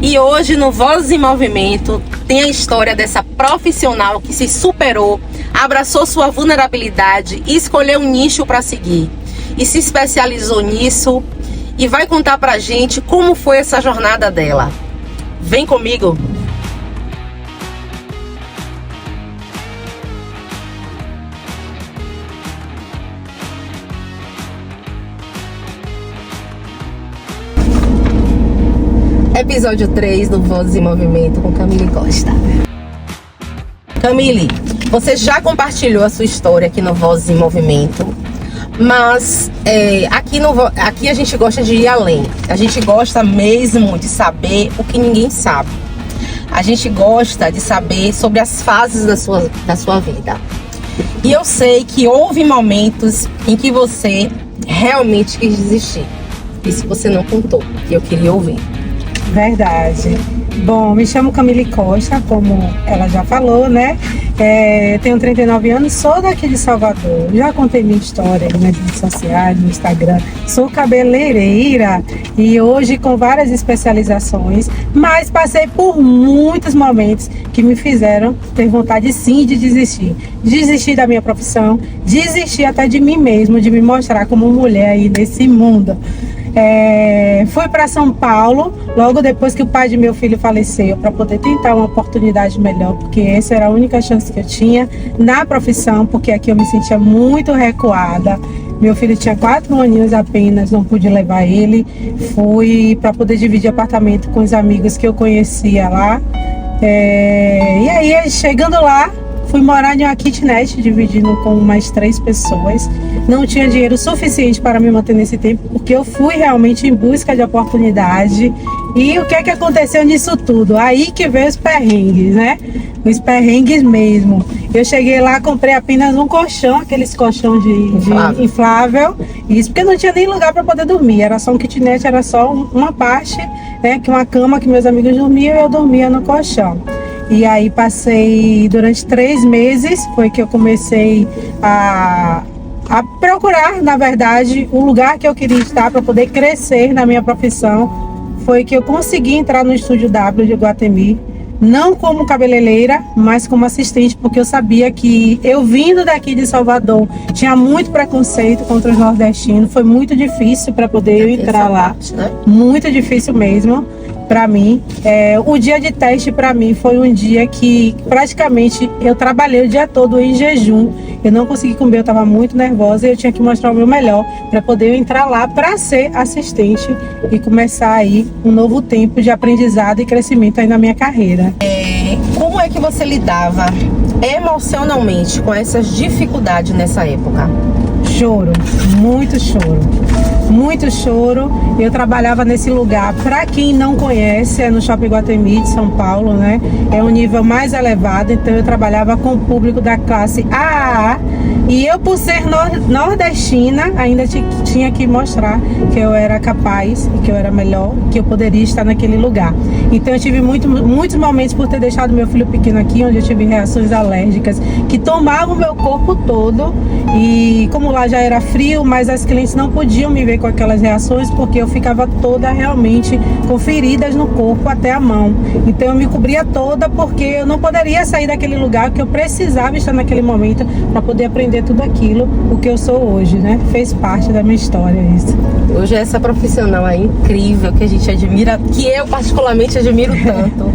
E hoje no Vozes em Movimento tem a história dessa profissional que se superou, abraçou sua vulnerabilidade e escolheu um nicho para seguir. E se especializou nisso e vai contar pra gente como foi essa jornada dela. Vem comigo! Episódio 3 do Vozes em Movimento com Camille Costa. Camille, você já compartilhou a sua história aqui no Vozes em Movimento, mas aqui a gente gosta de ir além. A gente gosta mesmo de saber o que ninguém sabe. A gente gosta de saber sobre as fases da sua vida. E eu sei que houve momentos em que você realmente quis desistir. Isso você não contou, e eu queria ouvir. Verdade. Bom, me chamo Camille Costa, como ela já falou, né? Tenho 39 anos, sou daqui de Salvador. Já contei minha história nas redes sociais, no Instagram. Sou cabeleireira e hoje com várias especializações, mas passei por muitos momentos que me fizeram ter vontade sim de desistir. Desistir da minha profissão, desistir até de mim mesmo, de me mostrar como mulher aí nesse mundo. Fui para São Paulo logo depois que o pai de meu filho faleceu, para poder tentar uma oportunidade melhor, porque essa era a única chance que eu tinha na profissão, porque aqui eu me sentia muito recuada. Meu filho tinha 4 aninhos apenas, não pude levar ele. Fui para poder dividir apartamento com os amigos que eu conhecia lá. E aí, chegando lá, fui morar em uma kitnet, dividindo com mais 3 pessoas. Não tinha dinheiro suficiente para me manter nesse tempo, porque eu fui realmente em busca de oportunidade. E o que é que aconteceu nisso tudo? Aí que veio os perrengues, né? Os perrengues mesmo. Eu cheguei lá, comprei apenas um colchão, aqueles colchão de inflável. Isso porque não tinha nem lugar para poder dormir. Era só um kitnet, era só uma parte, né? Que uma cama que meus amigos dormiam e eu dormia no colchão. E aí passei durante 3 meses, foi que eu comecei a procurar, na verdade, o lugar que eu queria estar para poder crescer na minha profissão. Foi que eu consegui entrar no Estúdio W de Iguatemi, não como cabeleireira, mas como assistente, porque eu sabia que eu vindo daqui de Salvador, tinha muito preconceito contra os nordestinos, foi muito difícil para poder eu entrar lá, né? Muito difícil mesmo. Para mim, o dia de teste para mim foi um dia que praticamente eu trabalhei o dia todo em jejum. Eu não consegui comer, eu estava muito nervosa e eu tinha que mostrar o meu melhor para poder entrar lá para ser assistente e começar aí um novo tempo de aprendizado e crescimento aí na minha carreira. Como é que você lidava emocionalmente com essas dificuldades nessa época? Choro, muito choro. Muito choro. Eu trabalhava nesse lugar, para quem não conhece, é no Shopping Iguatemi de São Paulo, né? É um nível mais elevado, então eu trabalhava com o público da classe AAA. E eu, por ser nordestina, ainda tinha que mostrar que eu era capaz, que eu era melhor, que eu poderia estar naquele lugar. Então eu tive muitos momentos por ter deixado meu filho pequeno aqui, onde eu tive reações alérgicas que tomavam o meu corpo todo. E como lá já era frio, mas as clientes não podiam me ver com aquelas reações, porque eu ficava toda realmente com feridas no corpo até a mão. Então eu me cobria toda, porque eu não poderia sair daquele lugar, que eu precisava estar naquele momento para poder aprender tudo aquilo, o que eu sou hoje, né? Fez parte da minha história isso. Hoje é essa profissional aí incrível, que a gente admira, que eu particularmente admiro tanto.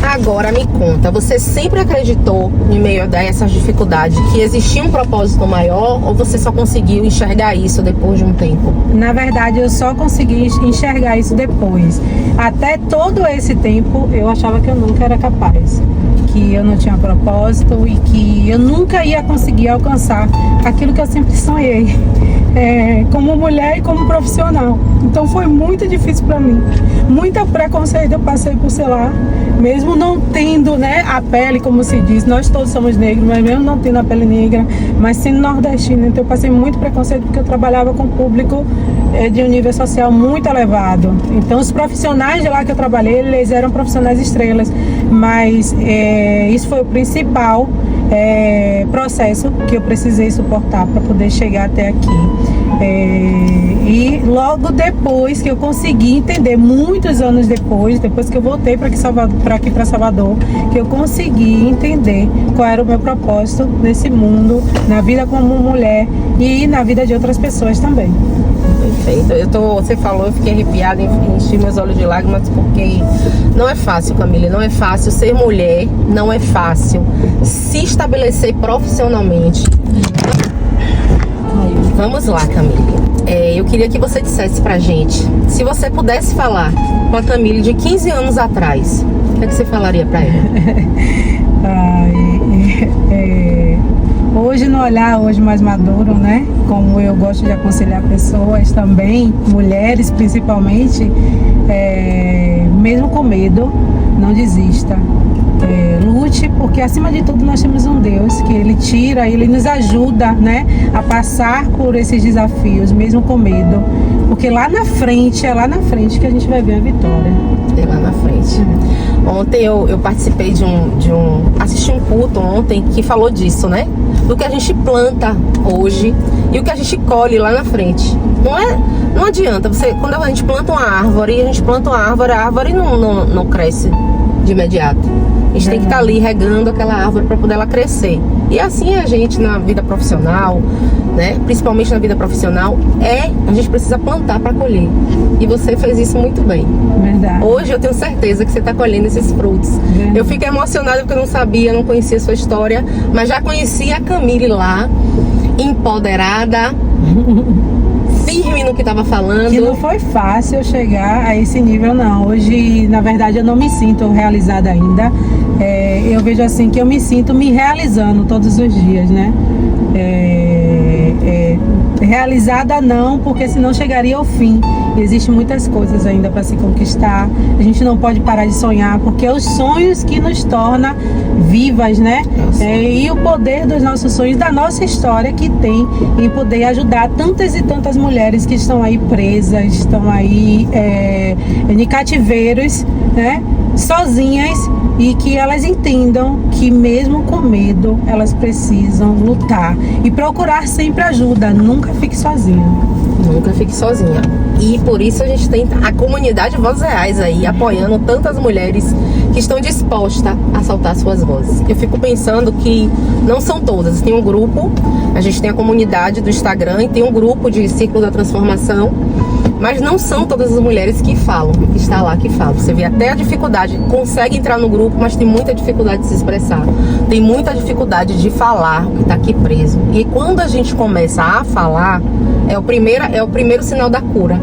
Agora me conta, você sempre acreditou, em meio a essas dificuldades, que existia um propósito maior, ou você só conseguiu enxergar isso depois de um tempo? Na verdade, eu só consegui enxergar isso depois. Até todo esse tempo, eu achava que eu nunca era capaz, que eu não tinha propósito e que eu nunca ia conseguir alcançar aquilo que eu sempre sonhei, como mulher e como profissional. Então foi muito difícil para mim. Muito preconceito eu passei por, sei lá, mesmo não tendo, né, a pele, como se diz, nós todos somos negros, mas mesmo não tendo a pele negra, mas sendo nordestina, então eu passei muito preconceito porque eu trabalhava com público de um nível social muito elevado. Então os profissionais de lá que eu trabalhei, eles eram profissionais estrelas, mas isso foi o principal processo que eu precisei suportar para poder chegar até aqui. E logo depois que eu consegui entender, muitos anos depois que eu voltei para aqui para Salvador, que eu consegui entender qual era o meu propósito nesse mundo, na vida como mulher e na vida de outras pessoas também. Perfeito. Você falou, eu fiquei arrepiada, enchi meus olhos de lágrimas, porque não é fácil, Camille, não é fácil ser mulher, não é fácil se estabelecer profissionalmente. Vamos lá, Camille. Eu queria que você dissesse pra gente, se você pudesse falar com a Camille de 15 anos atrás, o que é que você falaria pra ela? Hoje, no olhar hoje mais maduro, né? Como eu gosto de aconselhar pessoas também, mulheres principalmente, mesmo com medo, não desista. Lute, porque acima de tudo nós temos um Deus que Ele nos ajuda, né, a passar por esses desafios, mesmo com medo, porque é lá na frente que a gente vai ver a vitória. É lá na frente. Ontem eu participei assisti um culto ontem que falou disso, né? Do que a gente planta hoje e o que a gente colhe lá na frente. Não adianta, quando a gente planta uma árvore, a árvore não cresce de imediato. A gente tem que estar ali regando aquela árvore para poder ela crescer. E assim é a gente na vida profissional, né? Principalmente na vida profissional, a gente precisa plantar para colher. E você fez isso muito bem. Verdade. Hoje eu tenho certeza que você está colhendo esses frutos. Verdade. Eu fico emocionada porque eu não sabia, não conhecia a sua história, mas já conhecia a Camille lá, empoderada, firme no que estava falando. Que não foi fácil eu chegar a esse nível, não. Hoje, na verdade, eu não me sinto realizada ainda. Eu vejo assim que eu me sinto me realizando todos os dias, né? Realizada não, porque senão chegaria ao fim. Existem muitas coisas ainda para se conquistar. A gente não pode parar de sonhar, porque é os sonhos que nos tornam vivas, né? E o poder dos nossos sonhos, da nossa história, que tem em poder ajudar tantas e tantas mulheres que estão aí presas, estão aí em cativeiros, né? Sozinhas, e que elas entendam que mesmo com medo elas precisam lutar e procurar sempre ajuda. Nunca fique sozinha. Nunca fique sozinha. E por isso a gente tem a comunidade Vozes Reais aí, apoiando tantas mulheres que estão dispostas a soltar suas vozes. Eu fico pensando que não são todas. Tem um grupo, a gente tem a comunidade do Instagram e tem um grupo de Círculo da Transformação, mas não são todas as mulheres que falam, que está lá, que falam. Você vê até a dificuldade, consegue entrar no grupo, mas tem muita dificuldade de se expressar. Tem muita dificuldade de falar o que está aqui preso. E quando a gente começa a falar, é o primeiro sinal da cura.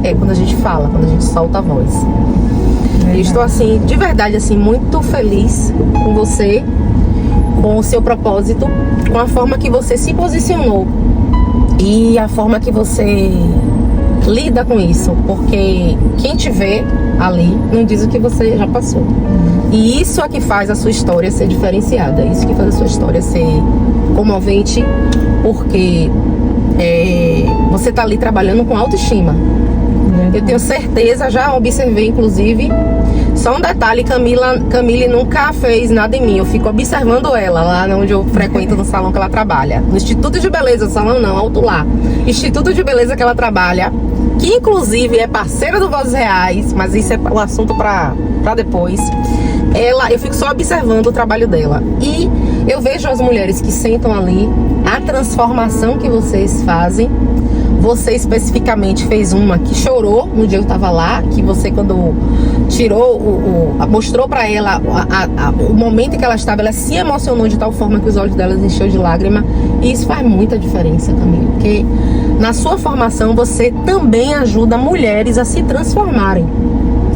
É quando a gente fala, quando a gente solta a voz. Eu estou assim, de verdade, assim, muito feliz com você, com o seu propósito, com a forma que você se posicionou e a forma que você lida com isso, porque quem te vê ali não diz o que você já passou. E isso é que faz a sua história ser diferenciada, isso que faz a sua história ser comovente, porque você tá ali trabalhando com autoestima. Eu tenho certeza, já observei inclusive. Só um detalhe, Camille nunca fez nada em mim. Eu fico observando ela lá onde eu frequento, no salão que ela trabalha. No Instituto de Beleza, salão não, alto lá. Instituto de Beleza que ela trabalha, que inclusive é parceira do Vozes Reais, mas isso é um assunto pra depois. Eu fico só observando o trabalho dela. E eu vejo as mulheres que sentam ali, a transformação que vocês fazem. Você especificamente fez uma que chorou no dia que eu tava lá, que você quando tirou, mostrou pra ela o momento em que ela estava, ela se emocionou de tal forma que os olhos dela encheu de lágrima. E isso faz muita diferença, Camille, porque na sua formação você também ajuda mulheres a se transformarem.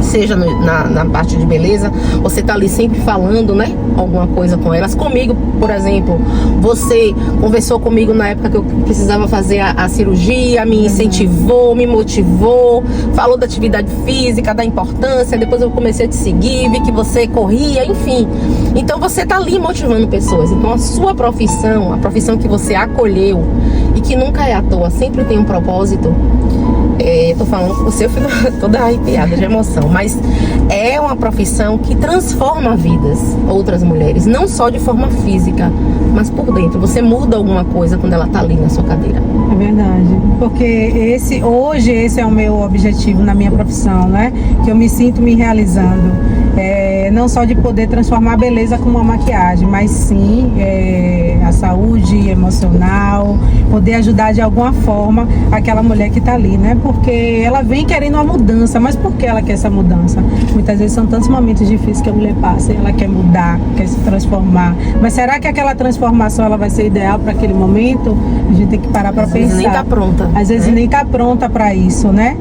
Seja na parte de beleza, você tá ali sempre falando, né, alguma coisa com elas. Comigo, por exemplo, você conversou comigo na época que eu precisava fazer a cirurgia, me incentivou, me motivou, falou da atividade física, da importância. Depois eu comecei a te seguir, vi que você corria, enfim. Então você tá ali motivando pessoas. Então a sua profissão, a profissão que você acolheu e que nunca é à toa, sempre tem um propósito, Tô falando com você, eu fico toda arrepiada de emoção, mas é uma profissão que transforma vidas, outras mulheres, não só de forma física, mas por dentro. Você muda alguma coisa quando ela tá ali na sua cadeira. É verdade, porque hoje esse é o meu objetivo na minha profissão, né? Que eu me sinto me realizando. Não só de poder transformar a beleza com uma maquiagem, mas sim a saúde emocional, poder ajudar de alguma forma aquela mulher que está ali, né? Porque ela vem querendo uma mudança, mas por que ela quer essa mudança? Muitas vezes são tantos momentos difíceis que a mulher passa e ela quer mudar, quer se transformar. Mas será que aquela transformação ela vai ser ideal para aquele momento? A gente tem que parar para pensar. Às vezes nem tá pronta. Às vezes nem tá pronta para isso, né?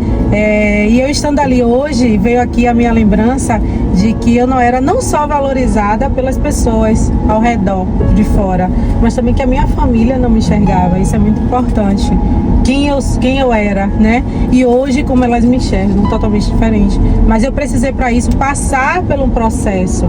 E eu estando ali hoje, veio aqui a minha lembrança de que eu não só valorizada pelas pessoas ao redor, de fora, mas também que a minha família não me enxergava. Isso é muito importante. Quem eu era, né? E hoje como elas me enxergam, totalmente diferente. Mas eu precisei para isso passar por um processo,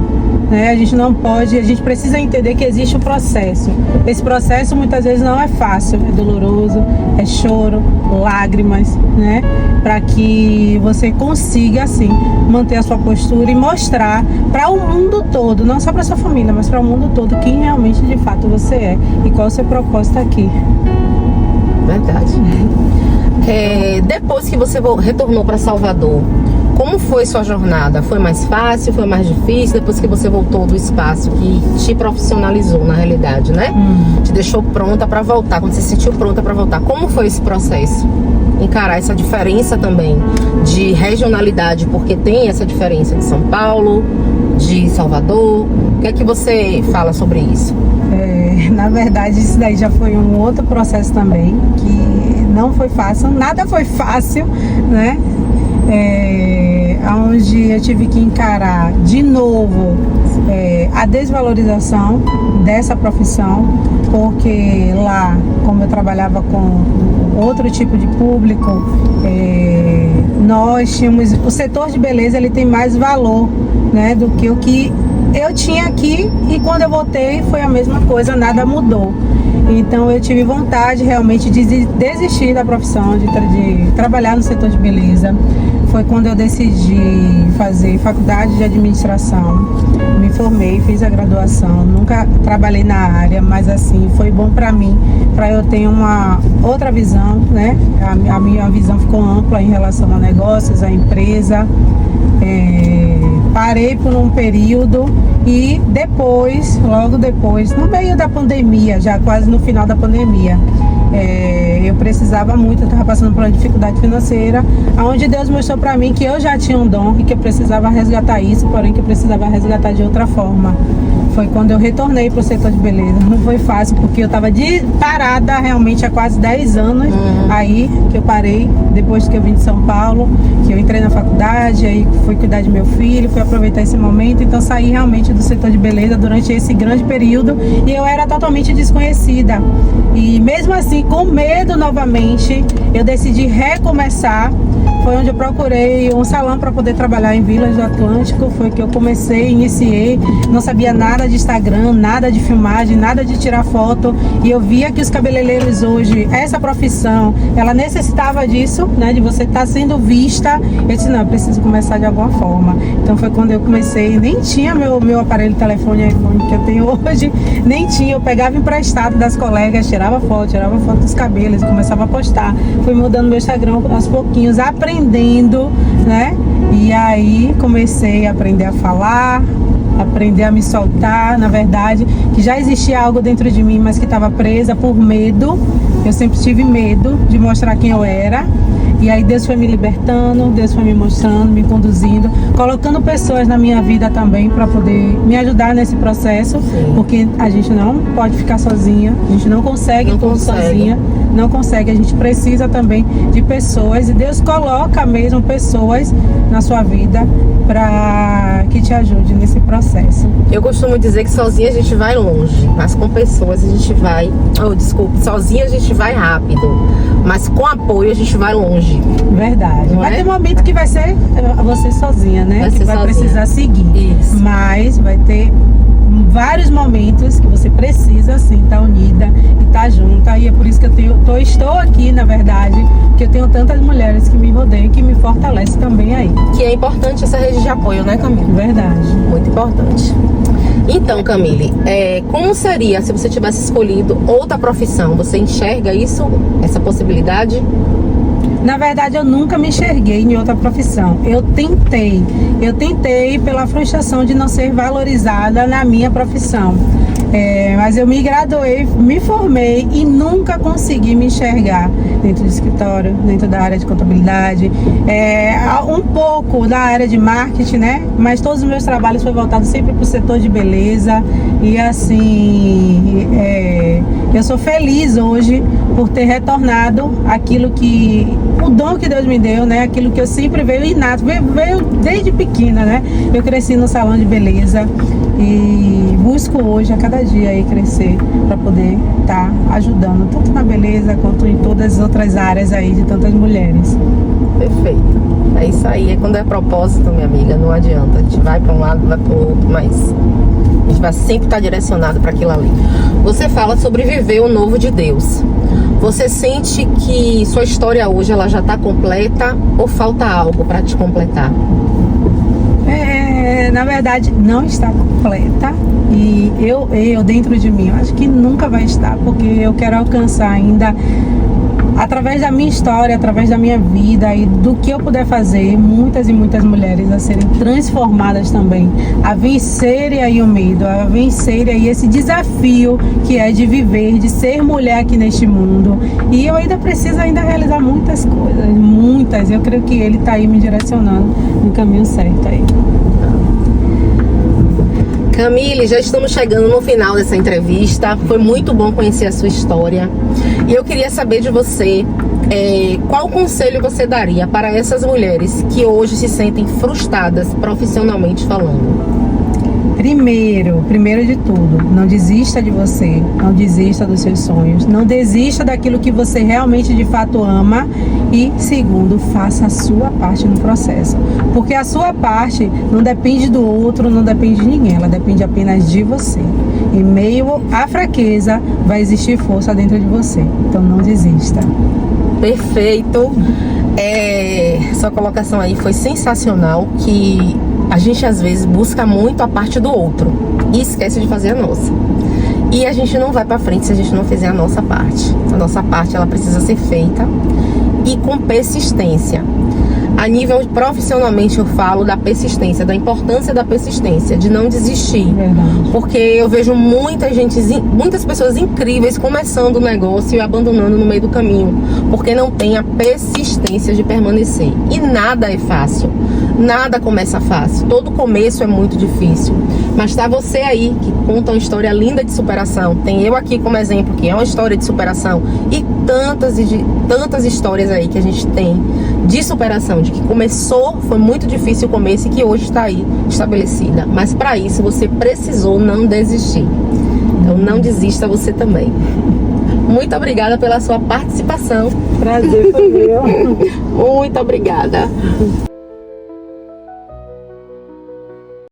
né? A gente precisa entender que existe um processo. Esse processo muitas vezes não é fácil, é doloroso, é choro, lágrimas, né? Para que você consiga assim manter a sua postura e mostrar para o mundo todo, não só para sua família, mas para o mundo todo quem realmente de fato você é e qual o seu propósito aqui. Verdade. Depois que você retornou para Salvador, como foi sua jornada? Foi mais fácil? Foi mais difícil? Depois que você voltou do espaço que te profissionalizou, na realidade, né? Te deixou pronta para voltar, quando você se sentiu pronta para voltar. Como foi esse processo? Encarar essa diferença também de regionalidade, porque tem essa diferença de São Paulo, de Salvador. O que é que você fala sobre isso? Na verdade, isso daí já foi um outro processo também, que não foi fácil, nada foi fácil, né? Onde eu tive que encarar de novo a desvalorização dessa profissão, porque lá, como eu trabalhava com outro tipo de público, nós tínhamos, o setor de beleza ele tem mais valor, né, do que o que eu tinha aqui, e quando eu voltei foi a mesma coisa, nada mudou. Então eu tive vontade realmente de desistir da profissão, de trabalhar no setor de beleza. Foi quando eu decidi fazer faculdade de administração, me formei, fiz a graduação, nunca trabalhei na área, mas assim, foi bom para mim, para eu ter uma outra visão, né? A minha visão ficou ampla em relação a negócios, a empresa. Parei por um período e depois, logo depois, no meio da pandemia, já quase no final da pandemia, eu precisava muito, eu estava passando por uma dificuldade financeira, onde Deus mostrou para mim que eu já tinha um dom e que eu precisava resgatar isso, porém que eu precisava resgatar de outra forma. Foi quando eu retornei para o setor de beleza. Não foi fácil, porque eu estava parada realmente há quase 10 anos. Aí que eu parei, depois que eu vim de São Paulo, que eu entrei na faculdade, aí fui cuidar de meu filho, fui aproveitar esse momento. Então saí realmente do setor de beleza durante esse grande período e eu era totalmente desconhecida. E mesmo assim, com medo novamente, eu decidi recomeçar. Foi onde eu procurei um salão para poder trabalhar em Vilas do Atlântico. Foi que eu iniciei, não sabia nada de Instagram, nada de filmagem, nada de tirar foto. E eu via que os cabeleireiros hoje, essa profissão, ela necessitava disso, né? De você estar sendo vista. Eu disse, não, eu preciso começar de alguma forma. Então foi quando eu comecei, nem tinha meu aparelho de telefone iPhone que eu tenho hoje, nem tinha. Eu pegava emprestado das colegas, tirava foto dos cabelos, começava a postar. Fui mudando meu Instagram aos pouquinhos, aprendendo, né? E aí comecei a aprender a falar, aprender a me soltar, na verdade, que já existia algo dentro de mim, mas que estava presa por medo. Eu sempre tive medo de mostrar quem eu era. E aí Deus foi me libertando, Deus foi me mostrando, me conduzindo, colocando pessoas na minha vida também para poder me ajudar nesse processo. Sim. Porque a gente não pode ficar sozinha, a gente não consegue tudo sozinha, não consegue, a gente precisa também de pessoas, e Deus coloca mesmo pessoas na sua vida para que te ajude nesse processo. Eu costumo dizer que sozinha a gente vai longe, mas com pessoas a gente vai, sozinha a gente vai rápido, mas com apoio a gente vai longe. Verdade. Vai ter um momento que vai ser você sozinha, né? Que vai precisar seguir. Isso. Mas vai ter vários momentos que você precisa sim estar unida e estar junta, e é por isso que estou aqui, na verdade, que eu tenho tantas mulheres que me rodeiam, que me fortalecem também aí. Que é importante essa rede de apoio, né, Camille? Verdade. Muito importante. Então, Camille, como seria se você tivesse escolhido outra profissão? Você enxerga isso, essa possibilidade? Na verdade, eu nunca me enxerguei em outra profissão. Eu tentei pela frustração de não ser valorizada na minha profissão. Mas eu me graduei, me formei e nunca consegui me enxergar dentro do escritório, dentro da área de contabilidade, um pouco da área de marketing, né? Mas todos os meus trabalhos foram voltados sempre para o setor de beleza. E assim, eu sou feliz hoje por ter retornado o dom que Deus me deu, né? Aquilo que eu sempre veio inato, veio desde pequena, né? Eu cresci no salão de beleza e busco hoje a cada dia aí crescer para poder estar ajudando tanto na beleza quanto em todas as outras áreas aí de tantas mulheres. Perfeito. É isso aí. Quando é propósito, minha amiga, não adianta. A gente vai para um lado, vai para o outro, mas a gente vai sempre estar direcionado para aquilo ali. Você fala sobre viver o novo de Deus. Você sente que sua história hoje ela já está completa ou falta algo para te completar? Na verdade, não está completa. E eu dentro de mim, eu acho que nunca vai estar, porque eu quero alcançar ainda, através da minha história, através da minha vida e do que eu puder fazer, muitas e muitas mulheres a serem transformadas também, a vencerem aí o medo, a vencerem aí esse desafio que é de viver, de ser mulher aqui neste mundo. E eu ainda preciso realizar muitas coisas, muitas. Eu creio que ele está aí me direcionando no caminho certo aí. Camille, já estamos chegando no final dessa entrevista. Foi muito bom conhecer a sua história. E eu queria saber de você, qual conselho você daria para essas mulheres que hoje se sentem frustradas profissionalmente falando? Primeiro de tudo, não desista de você, não desista dos seus sonhos, não desista daquilo que você realmente de fato ama. E segundo, faça a sua parte no processo, porque a sua parte não depende do outro, não depende de ninguém, ela depende apenas de você. Em meio à fraqueza vai existir força dentro de você, então não desista. Perfeito. Sua colocação aí foi sensacional, que a gente às vezes busca muito a parte do outro e esquece de fazer a nossa. E a gente não vai pra frente se a gente não fizer a nossa parte. A nossa parte ela precisa ser feita e com persistência. A nível profissionalmente eu falo da persistência, da importância da persistência, de não desistir. Verdade. Porque eu vejo muitas pessoas incríveis começando o negócio e abandonando no meio do caminho, porque não tem a persistência de permanecer. E nada é fácil, nada começa fácil, todo começo é muito difícil. Mas tá você aí que conta uma história linda de superação, tem eu aqui como exemplo que é uma história de superação, e tantas histórias aí que a gente tem de superação, de que começou, foi muito difícil o começo e que hoje está aí estabelecida. Mas para isso você precisou não desistir. Então não desista você também. Muito obrigada pela sua participação. Prazer foi meu. Muito obrigada.